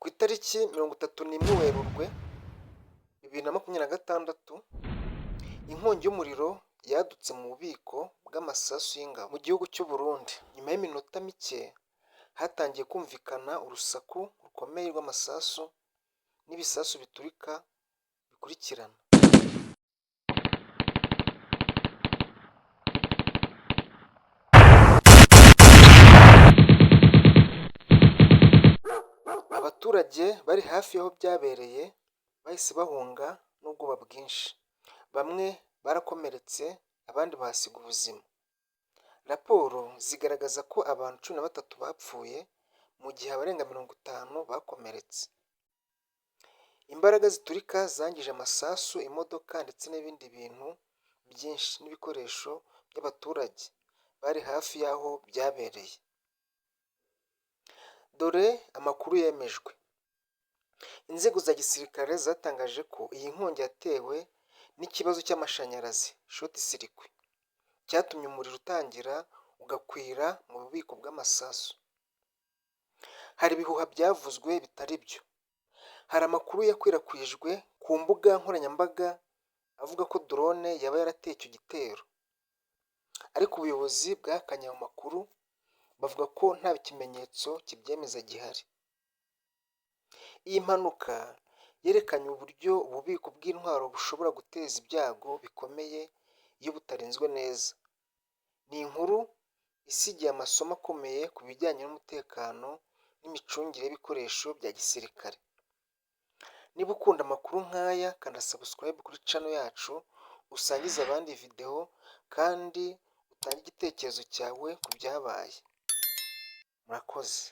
Ku itariki 31 Werurwe 2026, inkongi y'umuriro yadutse mu bubiko bw'amasasu y'ingabo mu gihugu cy'u Burundi. Nyuma y'iminota mike hatangiye kumvikana urusaku rukomeye rw'amasasu n'ibisasu biturika bikurikirana. Abaturage bari hafi y'aho byabereye bahise bahunga n'ubwoba bwinshi. Bamwe barakomeretse, abandi bahasiga ubuzima. Raporo zigaragaza ko abantu 13 bapfuye mu gihe abarenga 50 bakomeretse. Imbaraga ziturika zangije amasasu, imodoka ndetse n'ibindi bintu byinshi n'ibikoresho by'abaturage bari hafi y'aho byabereye. Dore amakuru yemejwe. Inzego za gisirikare zatangaje ko iyi nkongi yatewe n'ikibazo cy'amashanyarazi short circuit, cyatumye umuriro utangira ugakwira mu bubiko bw'amasasu. Hari ibihuha byavuzwe bitari byo. Hari amakuru yakwirakwijwe ku mbuga nkoranyambaga avuga ko drone yaba yarateye icyo gitero, ariko ubuyobozi bwahakanye ayo makuru, bavuga ko nta kimenyetso kibyemeza gihari. Iyi mpanuka yerekanye uburyo ububiko bw'intwaro bushobora guteza ibyago bikomeye iyo butarinzwe neza. Ni inkuru isigiye amasomo akomeye ku bijyanye n'umutekano n'imicungire y'ibikoresho bya gisirikare. Niba ukunda amakuru nk'aya, kanda subscribe kuri channel yacu, usangize abandi video kandi utange igitekerezo cyawe ku byabaye. Murakoze.